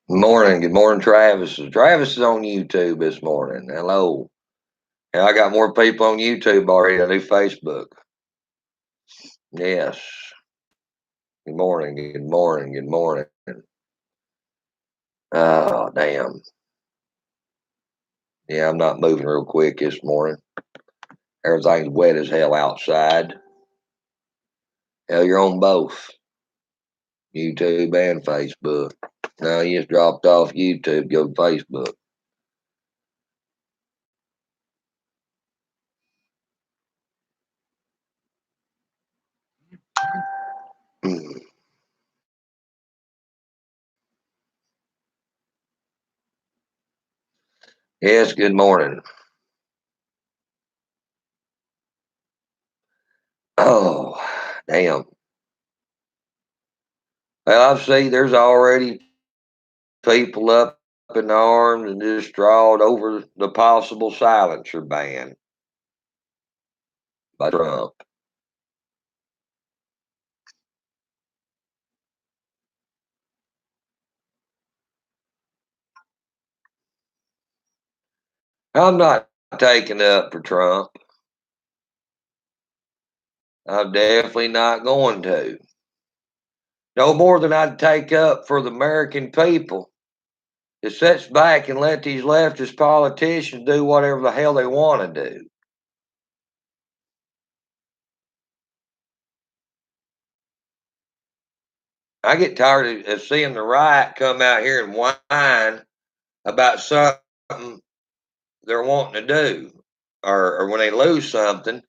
Morning. Good morning, Travis. Travis is on YouTube this morning. Hello. And I got more people on YouTube already than I do Facebook. Yes. Good morning. Good morning. Good morning. Oh, damn. Yeah, I'm not moving real quick this morning. Everything's wet as hell outside. Hell, you're on both YouTube and Facebook. No, you just dropped off YouTube, go to Facebook. Yes, good morning. Oh, damn. Well, I see there's already people up in arms and distraught over the possible silencer ban by Trump. I'm not taking up for Trump. I'm definitely not going to. No more than I'd take up for the American people that sits back and let these leftist politicians do whatever the hell they want to do. I get tired of seeing the right come out here and whine about something they're wanting to do, or when they lose something,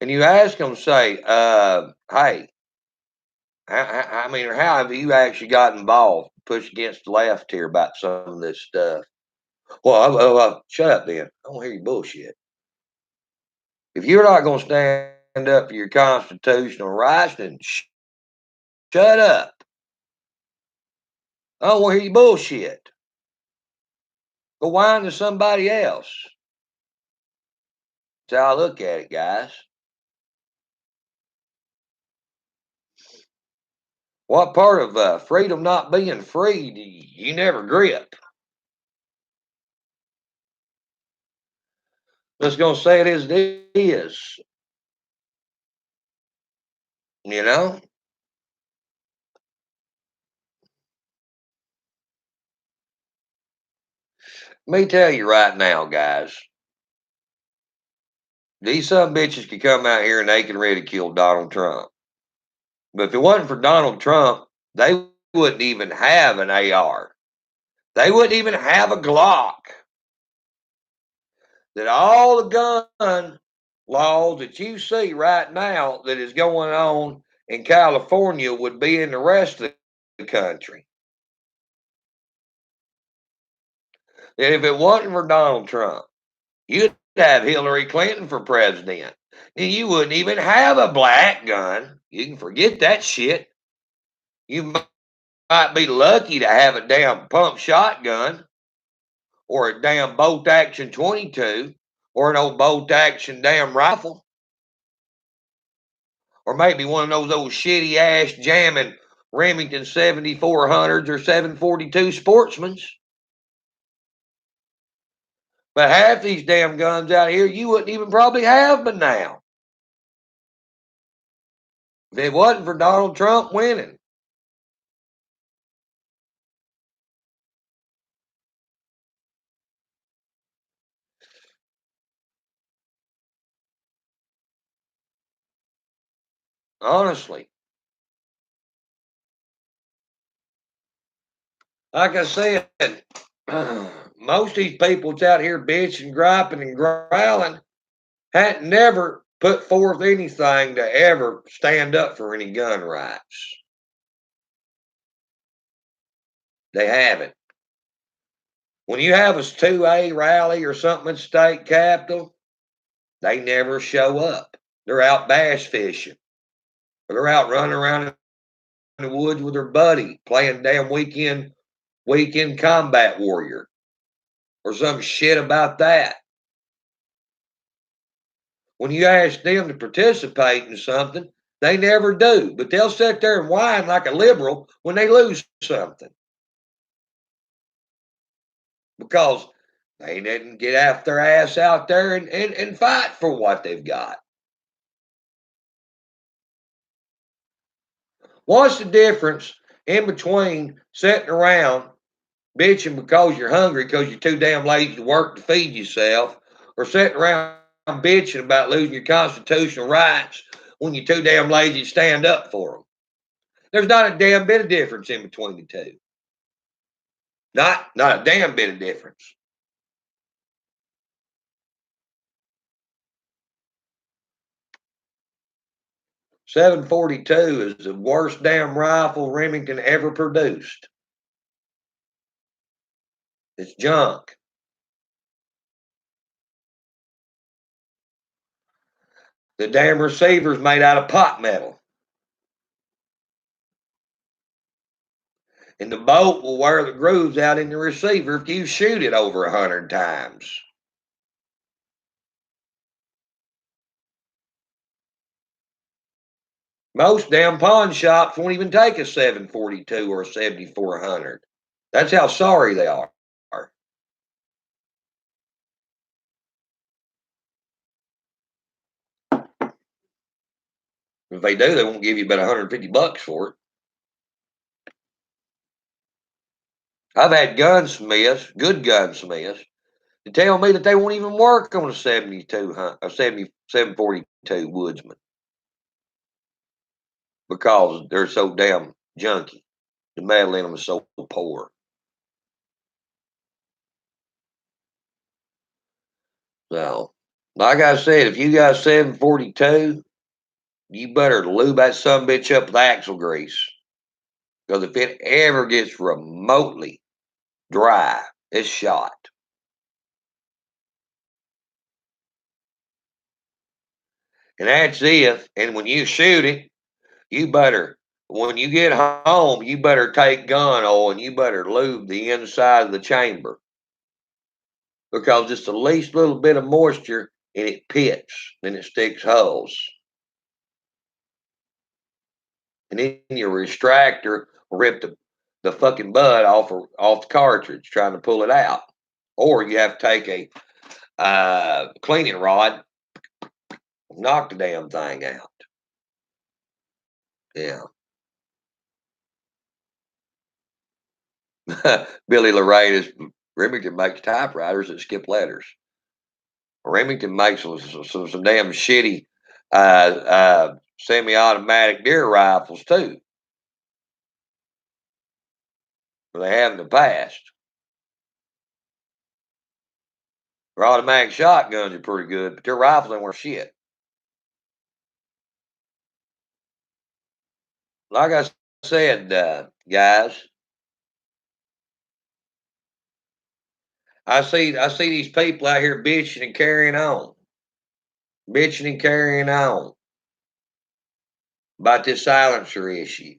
and you ask them, say, "Hey, I mean, how have you actually got involved, pushed against the left here about some of this stuff?" Well, shut up, then. I don't hear your bullshit. If you're not going to stand up for your constitutional rights, then shut up. I don't want to hear your bullshit. Go whine to somebody else. That's how I look at it, guys. What part of freedom not being free do you never grip? Just gonna say it as it is, you know. Let me tell you right now, guys. These some bitches could come out here and they can ridicule Donald Trump, but if it wasn't for Donald Trump, they wouldn't even have an AR. They wouldn't even have a Glock. That all the gun laws that you see right now that is going on in California would be in the rest of the country. And if it wasn't for Donald Trump, you'd have Hillary Clinton for president. And you wouldn't even have a black gun. You can forget that shit. You might be lucky to have a damn pump shotgun or a damn bolt action 22 or an old bolt action damn rifle or maybe one of those old shitty ass jamming Remington 7400s or 742 Sportsmans. But half these damn guns out here you wouldn't even probably have by now if it wasn't for Donald Trump winning. Honestly, like I said, most of these people that's out here bitching, griping, and growling hadn't never put forth anything to ever stand up for any gun rights. They haven't. When you have a 2A rally or something at state capitol, they never show up. They're out bass fishing. Or they're out running around in the woods with their buddy playing damn weekend combat warrior or some shit about that. When you ask them to participate in something, they never do. But they'll sit there and whine like a liberal when they lose something. Because they didn't get off their ass out there and fight for what they've got. What's the difference in between sitting around bitching because you're hungry because you're too damn lazy to work to feed yourself, or sitting around bitching about losing your constitutional rights when you're too damn lazy to stand up for them? There's not a damn bit of difference in between the two. Not a damn bit of difference. .742 is the worst damn rifle Remington ever produced. It's junk. The damn receiver's made out of pot metal. And the bolt will wear the grooves out in the receiver if you shoot it over 100 times. Most damn pawn shops won't even take a .742 or a 7400. That's how sorry they are. If they do, they won't give you about $150 for it. I've had gunsmiths, good gunsmiths, to tell me that they won't even work on a 742 Woodsman because they're so damn junky. The metal in them is so poor. So, like I said, if you got 742, you better lube that sumbitch up with axle grease. Because if it ever gets remotely dry, it's shot. And that's if, and when you shoot it, you better, when you get home, you better take gun oil and you better lube the inside of the chamber. Because just the least little bit of moisture and it pits, then it sticks holes. And then your restractor will rip the fucking bud off the cartridge trying to pull it out. Or you have to take a cleaning rod, knock the damn thing out. Yeah. Billy Lorraine Remington makes typewriters that skip letters. Remington makes some damn shitty semi-automatic deer rifles too. They have in the past. Their automatic shotguns are pretty good, but their rifles ain't worth shit. Like I said, guys, I see these people out here bitching and carrying on about this silencer issue.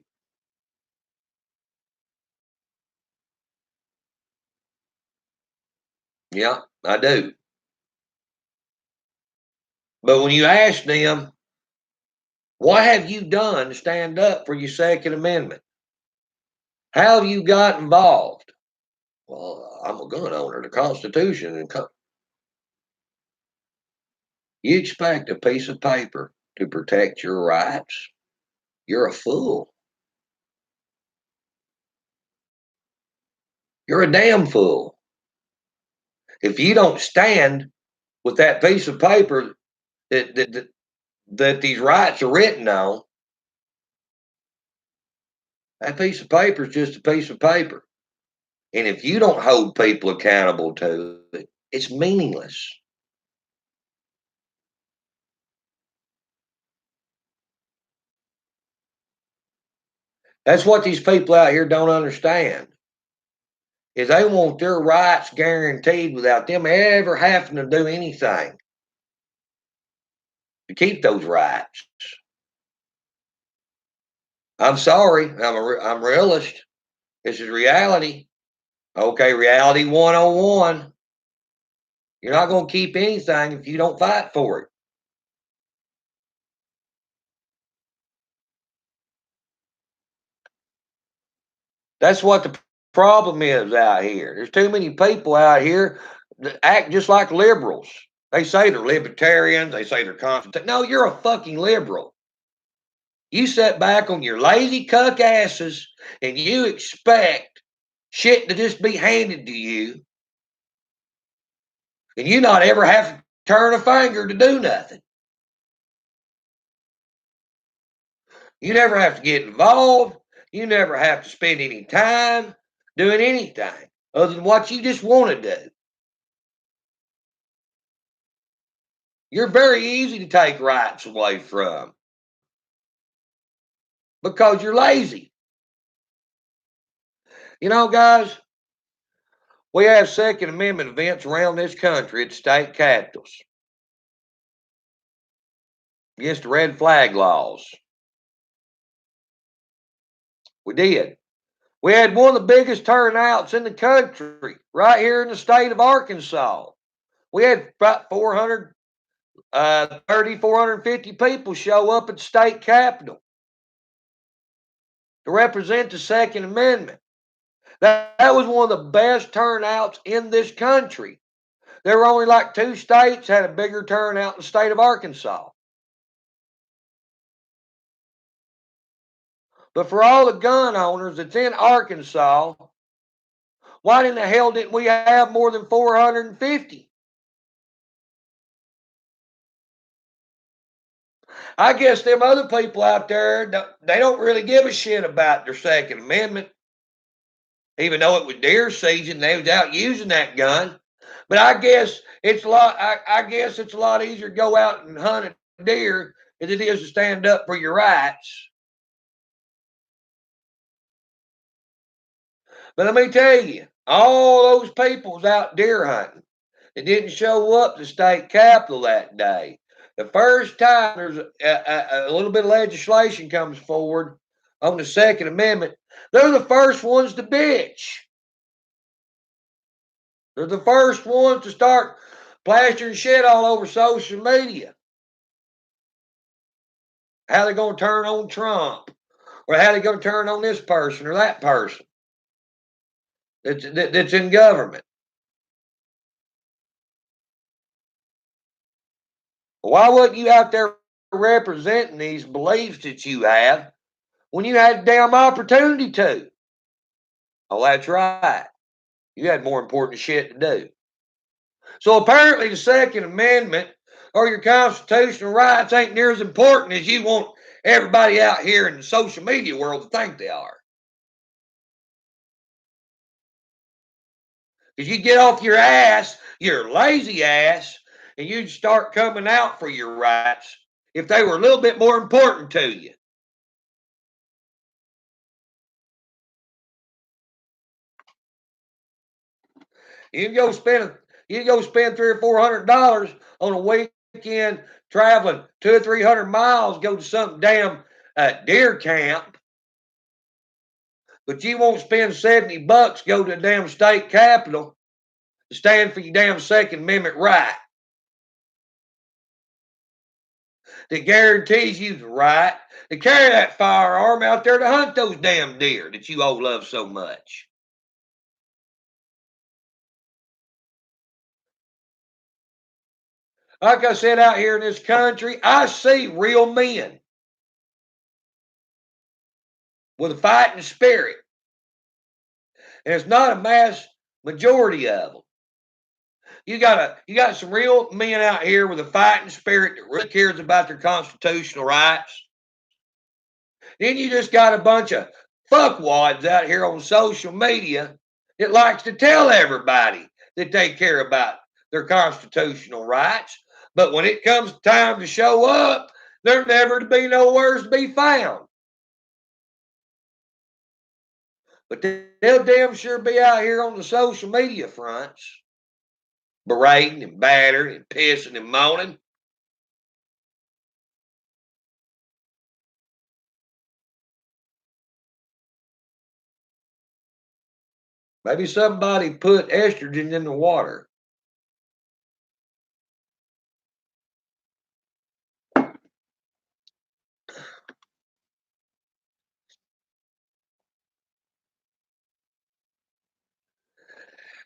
Yeah, I do. But when you ask them, what have you done to stand up for your Second Amendment? How have you got involved? Well, I'm a gun owner. The Constitution and you expect a piece of paper to protect your rights? You're a fool. You're a damn fool. If you don't stand with that piece of paper that these rights are written on, that piece of paper is just a piece of paper. And if you don't hold people accountable to it, it's meaningless. That's what these people out here don't understand. is they want their rights guaranteed without them ever having to do anything to keep those rights. I'm sorry, I'm a realist. This is reality. Okay, reality 101. You're not going to keep anything if you don't fight for it. That's what the problem is out here. There's too many people out here that act just like liberals. They say they're libertarians. They say they're constitutional. No, you're a fucking liberal. You sit back on your lazy cuck asses and you expect shit to just be handed to you, and you not ever have to turn a finger to do nothing. You never have to get involved. You never have to spend any time doing anything other than what you just want to do. You're very easy to take rights away from because you're lazy. You know, guys, we have Second Amendment events around this country at state capitals against the red flag laws. We did. We had one of the biggest turnouts in the country right here in the state of Arkansas. We had about 450 people show up at the state capitol to represent the Second Amendment. That was one of the best turnouts in this country. There were only like 2 states had a bigger turnout in the state of Arkansas. But for all the gun owners that's in Arkansas, why in the hell didn't we have more than 450? I guess them other people out there, they don't really give a shit about their Second Amendment. Even though it was deer season, they was out using that gun. But I guess it's a lot. I guess it's a lot easier to go out and hunt a deer than it is to stand up for your rights. But let me tell you, all those people was out deer hunting. They didn't show up to the state capitol that day. The first time there's a little bit of legislation comes forward on the Second Amendment, they're the first ones to bitch. They're the first ones to start plastering shit all over social media. How they going to turn on Trump, or how they going to turn on this person or that person that's in government. Why wasn't you out there representing these beliefs that you have when you had damn opportunity to? Oh, that's right. You had more important shit to do. So apparently the Second Amendment or your constitutional rights ain't near as important as you want everybody out here in the social media world to think they are. Because you get off your ass, your lazy ass, and you'd start coming out for your rights if they were a little bit more important to you. You can go spend $300 or $400 on a weekend traveling 200 or 300 miles, go to some damn deer camp, but you won't spend $70 go to the damn state capitol to stand for your damn Second Amendment right that guarantees you the right to carry that firearm out there to hunt those damn deer that you all love so much. Like I said, out here in this country, I see real men with a fighting spirit. And it's not a mass majority of them. You got some real men out here with a fighting spirit that really cares about their constitutional rights. Then you just got a bunch of fuckwads out here on social media that likes to tell everybody that they care about their constitutional rights. But when it comes time to show up, they're never to be nowhere to be found. But they'll damn sure be out here on the social media fronts, berating and battering and pissing and moaning. Maybe somebody put estrogen in the water.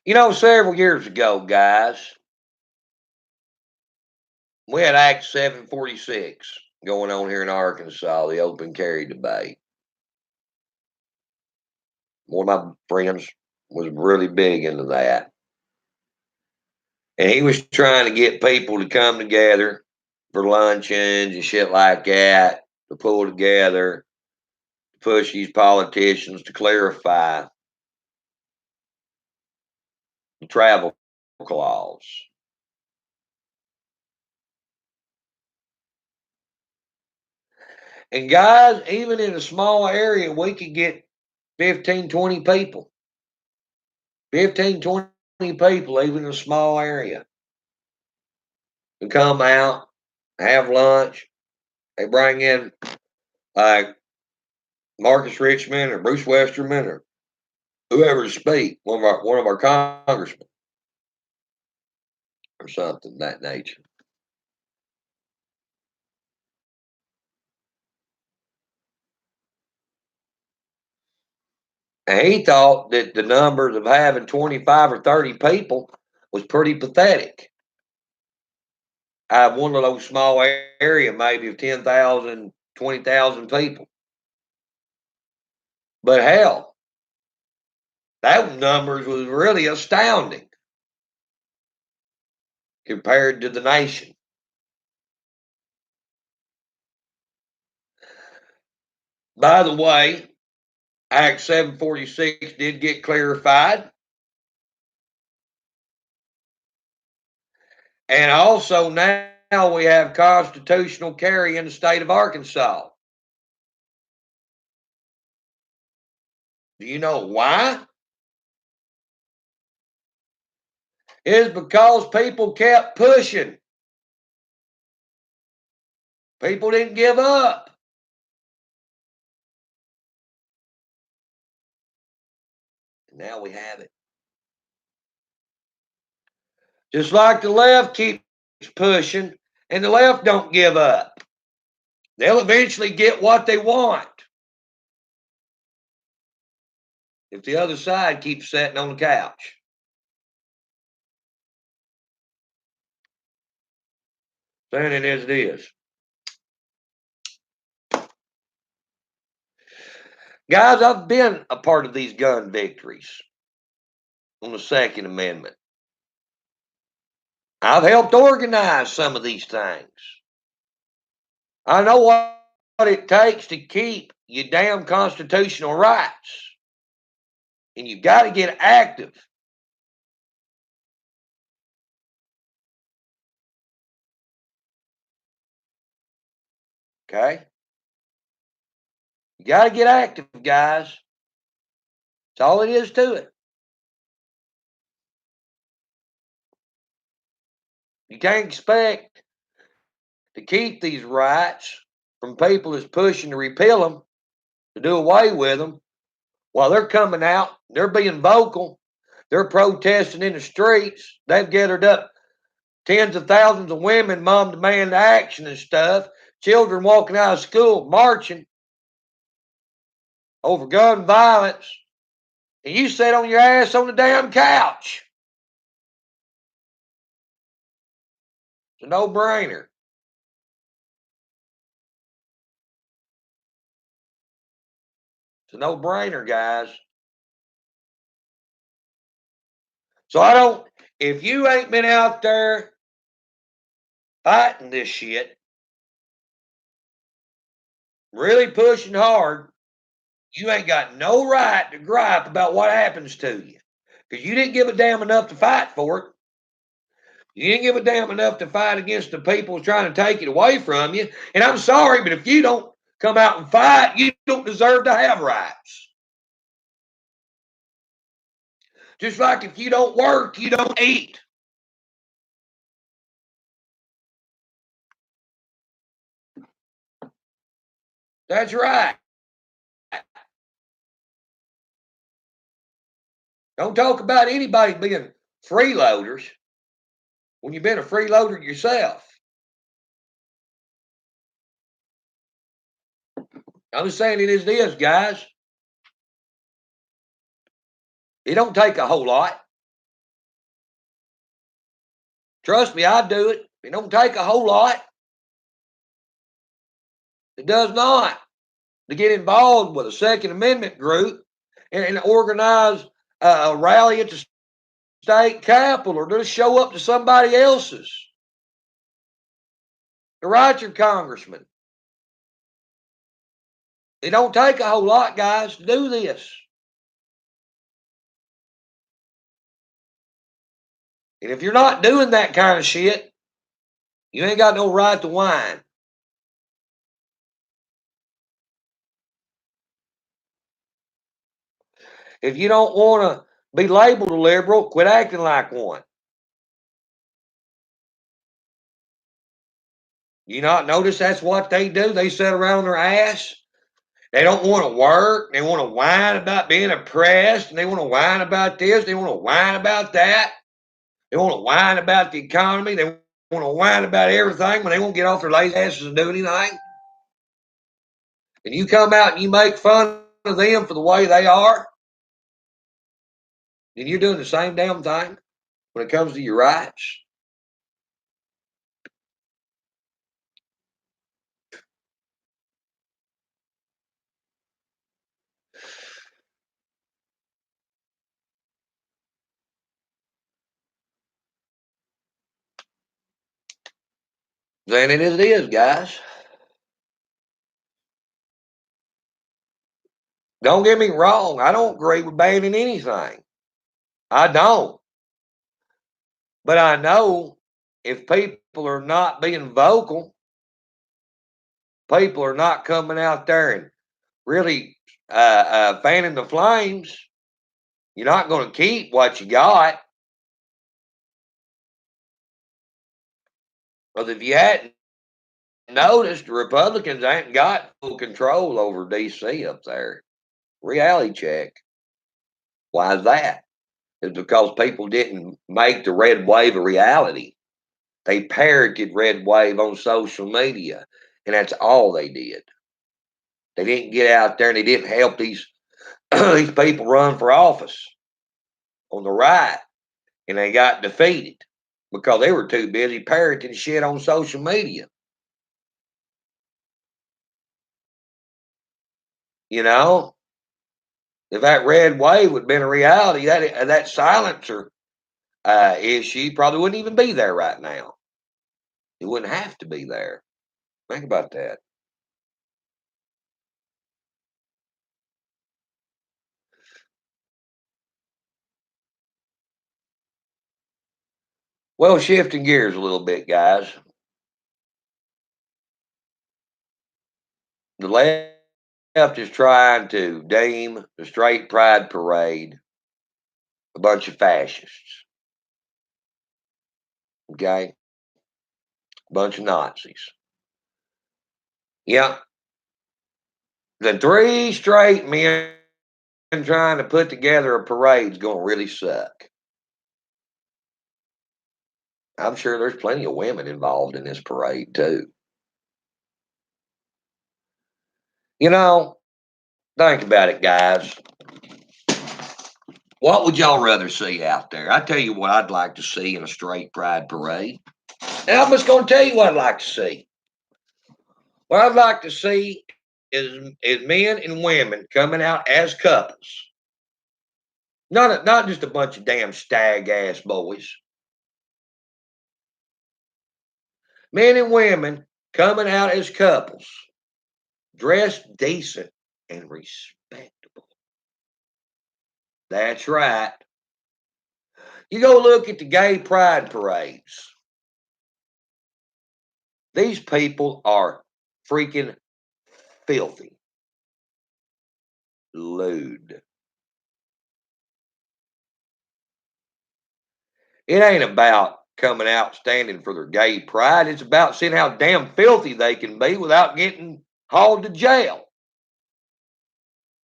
You know, several years ago, guys, we had Act 746 going on here in Arkansas, the open carry debate. One of my friends was really big into that. And he was trying to get people to come together for luncheons and shit like that, to pull together, to push these politicians to clarify the travel clause. And guys, even in a small area, we could get 15, 20 people. 15, 20 people, even in a small area, to come out, have lunch. They bring in like Marcus Richmond or Bruce Westerman or whoever to speak, one of our congressmen or something of that nature. And he thought that the numbers of having 25 or 30 people was pretty pathetic. I have one of those small area, maybe of 10,000, 20,000 people. But hell, that numbers was really astounding compared to the nation. By the way, Act 746 did get clarified. And also now we have constitutional carry in the state of Arkansas. Do you know why? It's because people kept pushing. People didn't give up. And now we have it. Just like the left keeps pushing and the left don't give up. They'll eventually get what they want if the other side keeps sitting on the couch. Saying it as it is. Guys, I've been a part of these gun victories on the Second Amendment. I've helped organize some of these things. I know what it takes to keep your damn constitutional rights. And you've got to get active. Okay? You got to get active, guys. That's all it is to it. You can't expect to keep these rights from people that's pushing to repeal them, to do away with them, while they're coming out, they're being vocal, they're protesting in the streets. They've gathered up tens of thousands of women, mom demand action and stuff, children walking out of school, marching over gun violence, and you sit on your ass on the damn couch. It's a no-brainer. It's a no-brainer, guys. So I don't, if you ain't been out there fighting this shit, really pushing hard, you ain't got no right to gripe about what happens to you. Because you didn't give a damn enough to fight for it. You didn't give a damn enough to fight against the people trying to take it away from you. And I'm sorry, but if you don't come out and fight, you don't deserve to have rights. Just like if you don't work, you don't eat. That's right. Don't talk about anybody being freeloaders when you've been a freeloader yourself. I'm just saying it is, guys. It don't take a whole lot. Trust me, I do it. It don't take a whole lot. It does not. To get involved with a Second Amendment group and organize a rally at the state capitol or just show up to somebody else's to write your congressman. It don't take a whole lot, guys, to do this. And if you're not doing that kind of shit, you ain't got no right to whine. If you don't want to be labeled a liberal, quit acting like one. You not notice that's what they do? They sit around their ass. They don't want to work. They want to whine about being oppressed. And they want to whine about this. They want to whine about that. They want to whine about the economy. They want to whine about everything when they won't get off their lazy asses and do anything. And you come out and you make fun of them for the way they are, then you're doing the same damn thing when it comes to your rights. Then it is, guys. Don't get me wrong. I don't agree with banning anything. I don't. But I know if people are not being vocal, people are not coming out there and really fanning the flames, you're not going to keep what you got. Because if you hadn't noticed, the Republicans ain't got full control over D.C. up there. Reality check. Why is that? It's because people didn't make the red wave a reality. They parroted red wave on social media, and that's all they did. They didn't get out there and they didn't help these these people run for office on the right, and they got defeated because they were too busy parroting shit on social media. You know, if that red wave would have been a reality, that silencer issue probably wouldn't even be there right now. It wouldn't have to be there. Think about that. Well, shifting gears a little bit, guys. The left is trying to deem the straight pride parade a bunch of fascists. Okay? A bunch of Nazis. Yeah. The three straight men trying to put together a parade's going to really suck. I'm sure there's plenty of women involved in this parade, too. You know, think about it, guys. What would y'all rather see out there? I tell you what I'd like to see in a straight pride parade. And I'm just going to tell you what I'd like to see. What I'd like to see is men and women coming out as couples. Not just a bunch of damn stag ass boys. Men and women coming out as couples, dressed decent and respectable. That's right. You go look at the gay pride parades. These people are freaking filthy, lewd. It ain't about coming out standing for their gay pride. It's about seeing how damn filthy they can be without getting hauled to jail.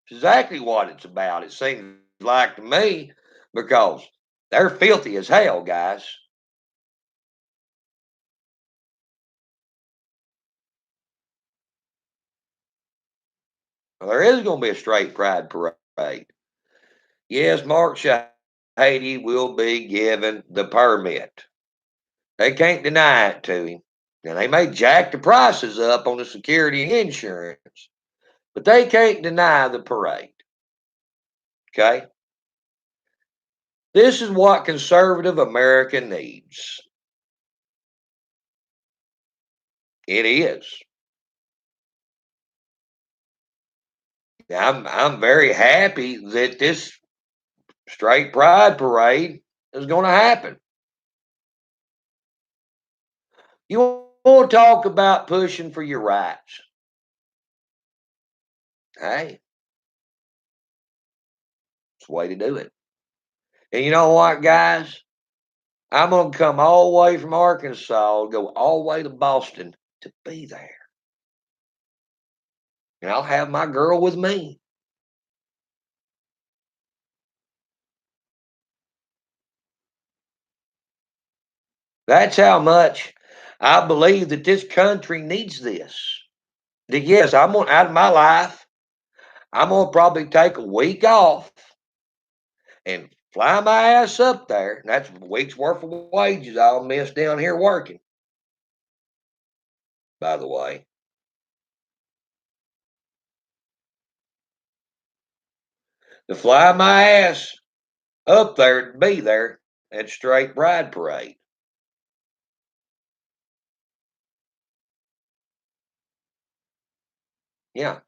It's exactly what it's about, it seems like to me, because they're filthy as hell, guys. Well, there is going to be a straight pride parade. Yes, Mark Shahady will be given the permit. They can't deny it to him. Now, they may jack the prices up on the security and insurance, but they can't deny the parade. Okay? This is what conservative America needs. It is. Now, I'm very happy that this straight pride parade is going to happen. You want to talk about pushing for your rights? Hey, it's the way to do it. And you know what, guys? I'm going to come all the way from Arkansas, go all the way to Boston to be there. And I'll have my girl with me. That's how much I believe that this country needs this. That yes, I'm going out of my life. I'm going to probably take a week off and fly my ass up there. And that's a week's worth of wages I'll miss down here working, by the way. To fly my ass up there to be there at Straight Bride Parade. Yeah.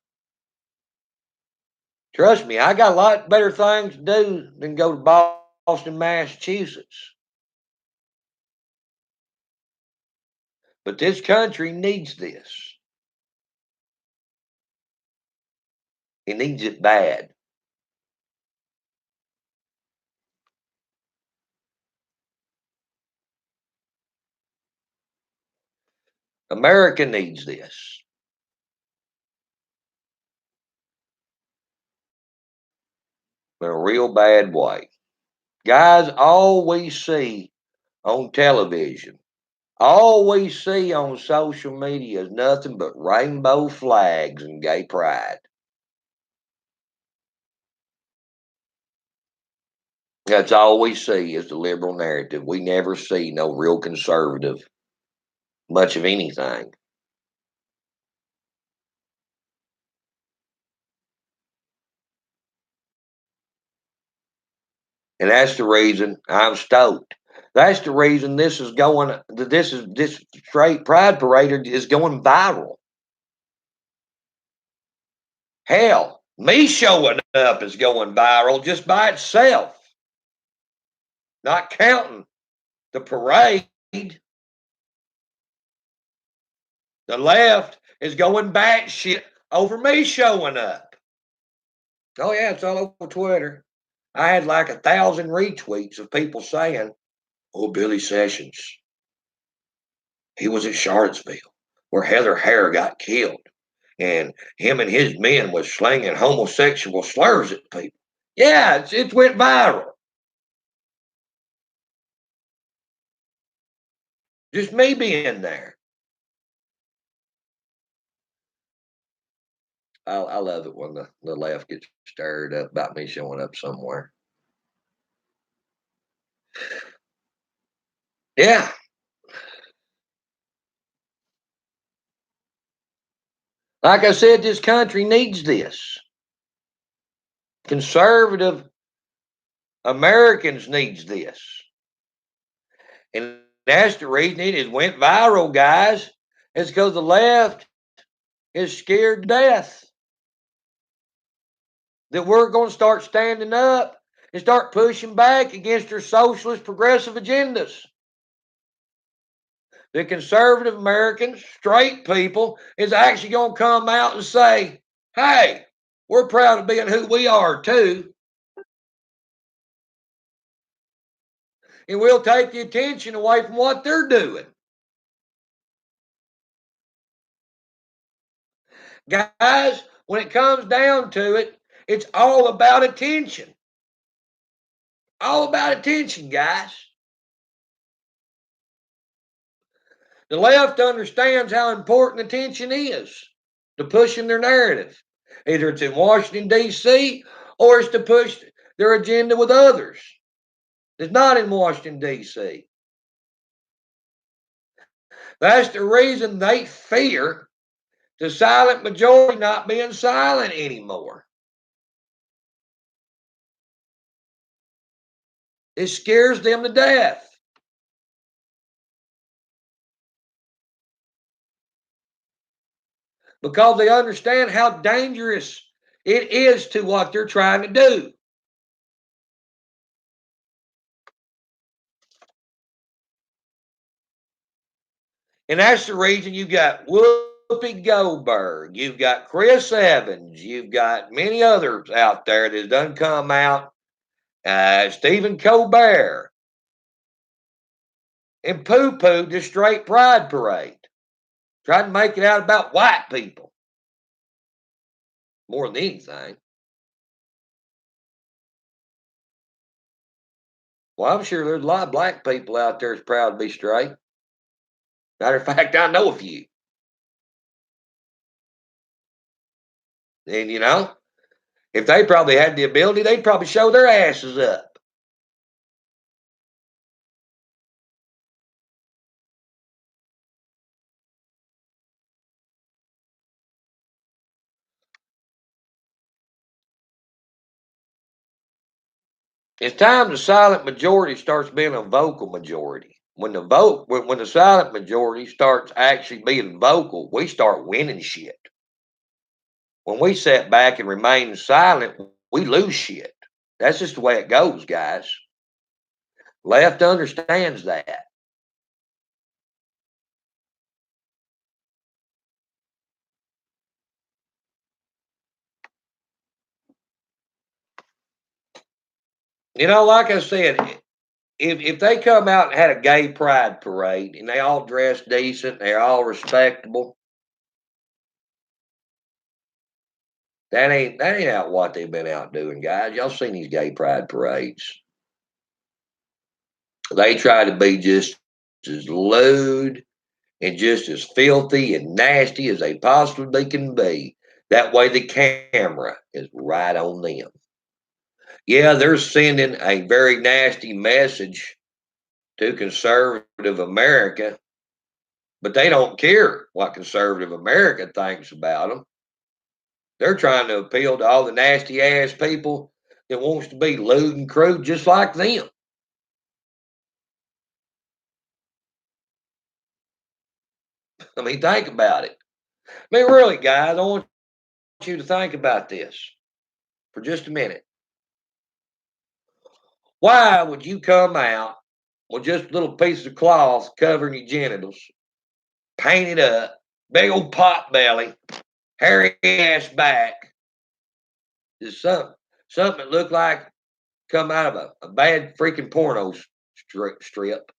Trust me, I got a lot better things to do than go to Boston, Massachusetts. But this country needs this. It needs it bad. America needs this in a real bad way. Guys, all we see on television, all we see on social media is nothing but rainbow flags and gay pride. That's all we see is the liberal narrative. We never see no real conservative, much of anything. And that's the reason I'm stoked. That's the reason this straight pride parade is going viral. Hell, me showing up is going viral just by itself, not counting the parade. The left is going batshit over me showing up. Oh yeah, it's all over Twitter. I had like 1,000 retweets of people saying, "Oh, Billy Sessions, he was at Charlottesville where Heather Hare got killed, and him and his men was slinging homosexual slurs at people." Yeah, it went viral. Just me being there. I love it when the left gets stirred up about me showing up somewhere. Yeah, like I said, this country needs this. Conservative Americans needs this. And that's the reason it has went viral, guys. It's because the left is scared to death that we're going to start standing up and start pushing back against their socialist progressive agendas. The conservative Americans, straight people, is actually going to come out and say, hey, we're proud of being who we are too. and we'll take the attention away from what they're doing. Guys, when it comes down to it, it's all about attention. All about attention, guys. The left understands how important attention is to pushing their narrative. Either it's in Washington, D.C., or it's to push their agenda with others. It's not in Washington, D.C. That's the reason they fear the silent majority not being silent anymore. It scares them to death. Because they understand how dangerous it is to what they're trying to do. And that's the reason you've got Whoopi Goldberg, you've got Chris Evans, you've got many others out there that done come out, Stephen Colbert, and poo-pooed the straight pride parade. Tried to make it out about white people more than anything. Well, I'm sure there's a lot of black people out there that's proud to be straight. Matter of fact, I know a few. And, if they probably had the ability, they'd probably show their asses up. It's time the silent majority starts being a vocal majority. When the silent majority starts actually being vocal, we start winning shit. When we sit back and remain silent, we lose shit. That's just the way it goes, guys. Left understands that. Like I said, if they come out and had a gay pride parade and they all dress decent, they're all respectable, that ain't out what they've been out doing, guys. Y'all seen these gay pride parades? They try to be just as lewd and just as filthy and nasty as they possibly can be. That way the camera is right on them. Yeah, they're sending a very nasty message to conservative America, but they don't care what conservative America thinks about them. They're trying to appeal to all the nasty ass people that wants to be lewd and crude just like them. I mean, think about it. I mean, really, guys, I want you to think about this for just a minute. Why would you come out with just a little piece of cloth covering your genitals, painted up, big old pot belly, hairy ass back? Just something that looked like come out of a bad freaking porno strip.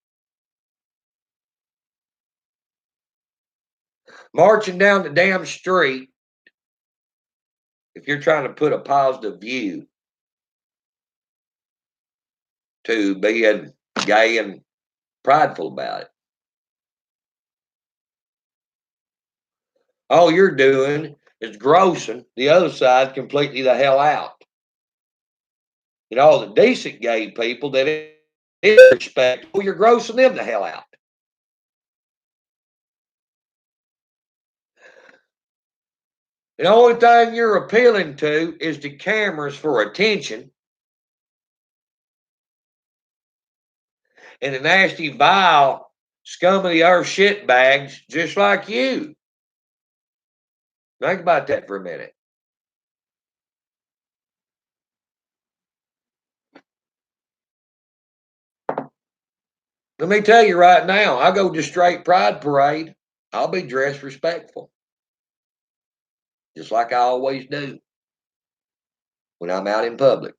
Marching down the damn street, if you're trying to put a positive view to being gay and prideful about it, all you're doing is grossing the other side completely the hell out. All the decent gay people that is respectable, you're grossing them the hell out. The only thing you're appealing to is the cameras for attention and the nasty, vile, scum of the earth shit bags just like you. Think about that for a minute. Let me tell you right now, I go to straight pride parade, I'll be dressed respectful. Just like I always do when I'm out in public.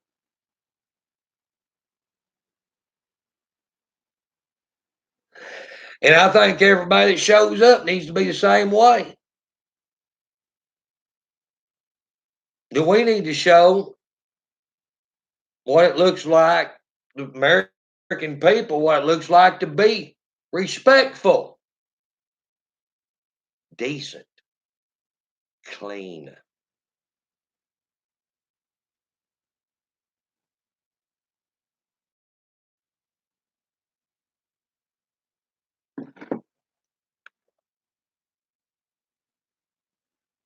And I think everybody that shows up needs to be the same way. Do we need to show what it looks like, the American people, what it looks like to be respectful, decent, clean?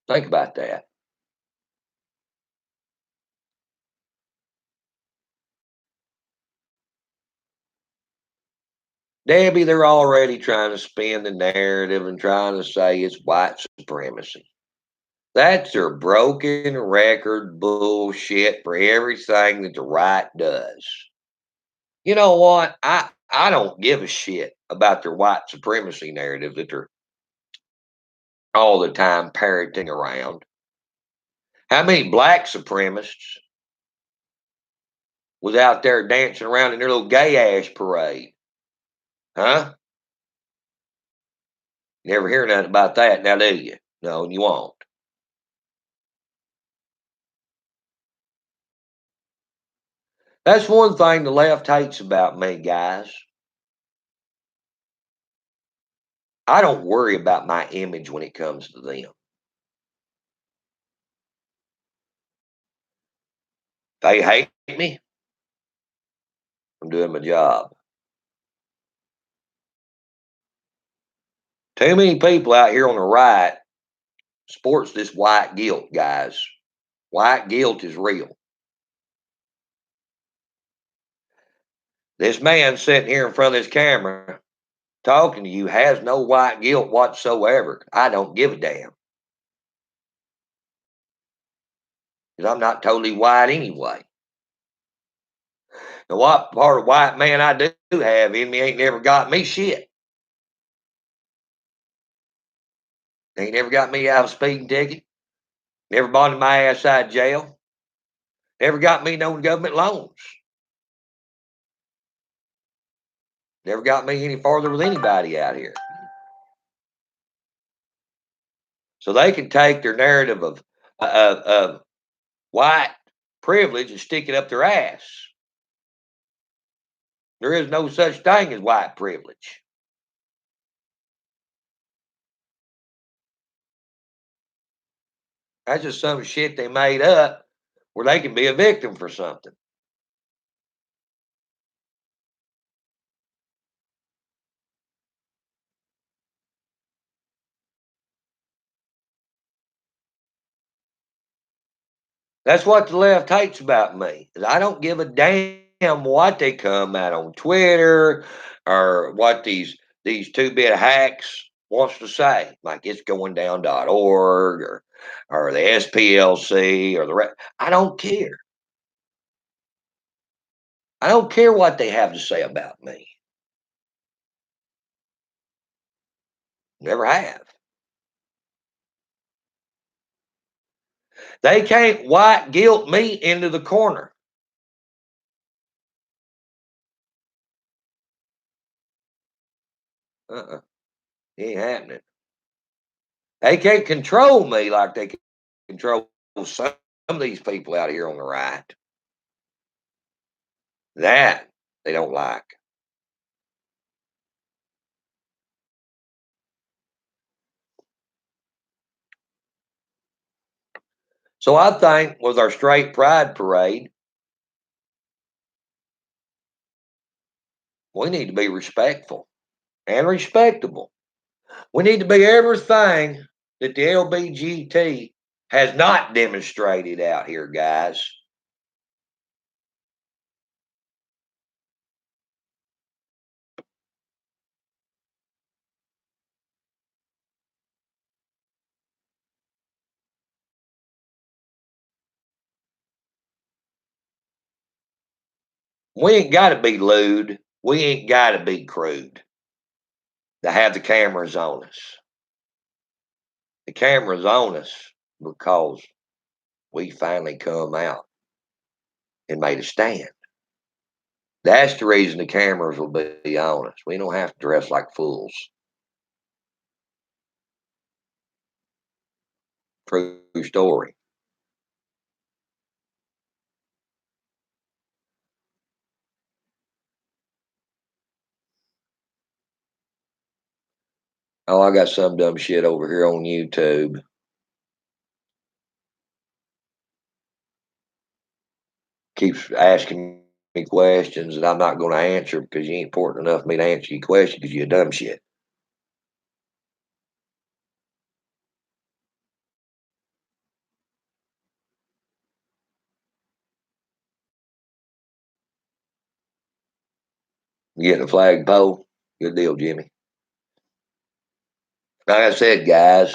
Think about that. Debbie, they're already trying to spin the narrative and trying to say it's white supremacy. That's their broken record bullshit for everything that the right does. You know what? I don't give a shit about their white supremacy narrative that they're all the time parroting around. How many black supremacists was out there dancing around in their little gay ass parade? Huh? Never hear nothing about that now, do you? No, you won't. That's one thing the left hates about me, guys. I don't worry about my image when it comes to them. They hate me. I'm doing my job. Too many people out here on the right sports this white guilt, guys. White guilt is real. This man sitting here in front of this camera talking to you has no white guilt whatsoever. I don't give a damn because I'm not totally white anyway. And what part of white man I do have in me ain't never got me shit. Ain't never got me out of a speeding ticket. Never bonded my ass out of jail. Never got me no government loans. Never got me any farther with anybody out here. So they can take their narrative of white privilege and stick it up their ass. There is no such thing as white privilege. That's just some shit they made up where they can be a victim for something. That's what the left hates about me. Is I don't give a damn what they come out on Twitter or what these two-bit hacks wants to say. Like it's going down.org or the SPLC or I don't care. I don't care what they have to say about me. Never have. They can't white guilt me into the corner. Uh-uh. It ain't happening. They can't control me like they can control some of these people out here on the right. That they don't like. So I think with our straight pride parade, we need to be respectful and respectable. We need to be everything that the LBGT has not demonstrated out here, guys. We ain't got to be lewd. We ain't got to be crude to have the cameras on us. The cameras on us because we finally come out and made a stand. That's the reason the cameras will be on us. We don't have to dress like fools. True story. Oh, I got some dumb shit over here on YouTube. Keeps asking me questions that I'm not going to answer because you ain't important enough for me to answer your question because you're dumb shit. You getting a flagpole? Good deal, Jimmy. Like I said, guys,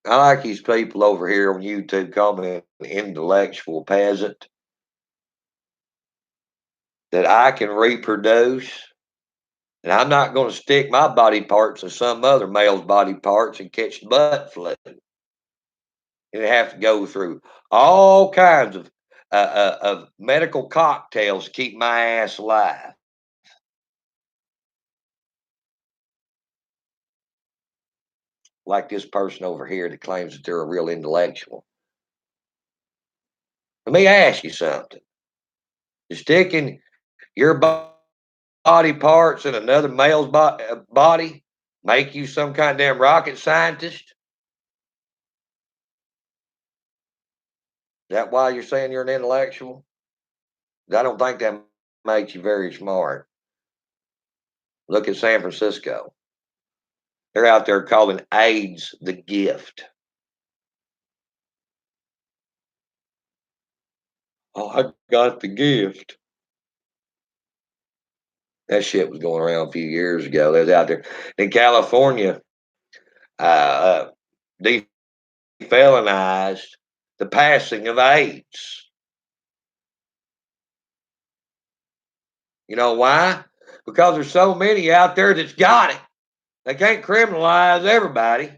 I like these people over here on YouTube calling me an intellectual peasant that I can reproduce. And I'm not going to stick my body parts in some other male's body parts and catch the butt flu. And have to go through all kinds of medical cocktails to keep my ass alive. Like this person over here that claims that they're a real intellectual. Let me ask you something. Is sticking your body parts in another male's body make you some kind of damn rocket scientist? Is that why you're saying you're an intellectual? I don't think that makes you very smart. Look at San Francisco. They're out there calling AIDS the gift. Oh, I got the gift. That shit was going around a few years ago. They was out there in California, uh, defelonized the passing of AIDS. You know why? Because there's so many out there that's got it. They can't criminalize everybody.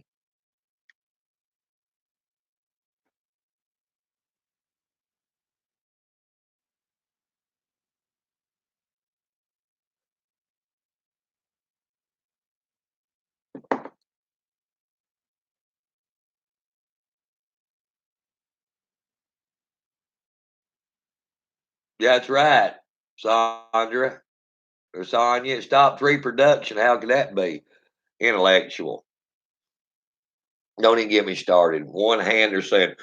That's right, Sandra or Sonia. It stops reproduction. How could that be intellectual? Don't even get me started. One hand they're saying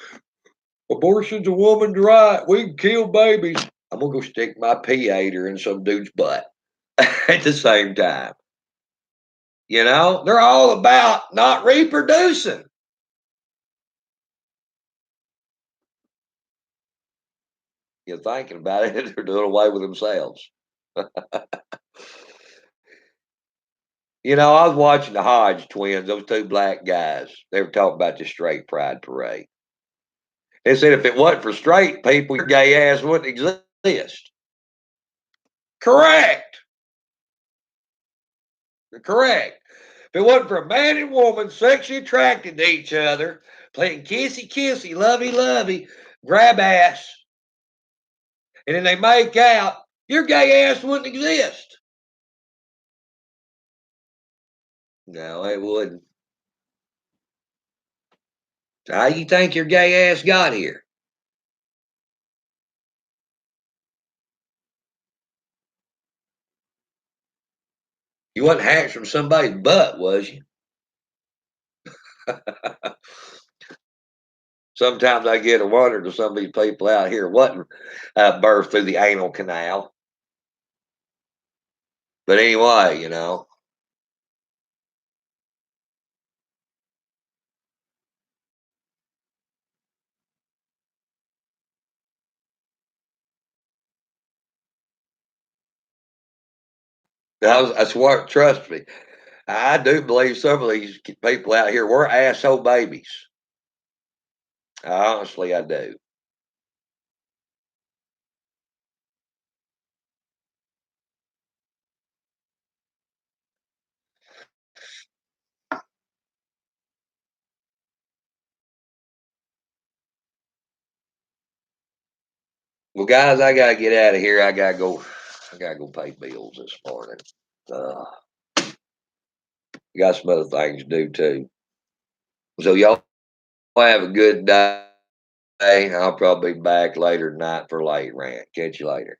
abortion's a woman's right. We can kill babies. I'm gonna go stick my pee-ater in some dude's butt at the same time. You know, they're all about not reproducing. You're thinking about it, they're doing away with themselves. You know, I was watching the Hodge twins, those two black guys. They were talking about the straight pride parade. They said if it wasn't for straight people, your gay ass wouldn't exist. Correct. Correct. If it wasn't for a man and woman sexually attracted to each other, playing kissy kissy, lovey lovey, grab ass, and then they make out, your gay ass wouldn't exist. No, it wouldn't. So how you think your gay ass got here? You wasn't hatched from somebody's butt, was you? Sometimes I get a wonder to some of these people out here wasn't birthed through the anal canal. But anyway, you know, that's what, trust me, I do believe some of these people out here were asshole babies. Honestly, I do. Well, guys, I gotta get out of here. I gotta go. I gotta go pay bills this morning. Uh, got some other things to do too. So y'all have a good day. I'll probably be back later tonight for late rant. Catch you later.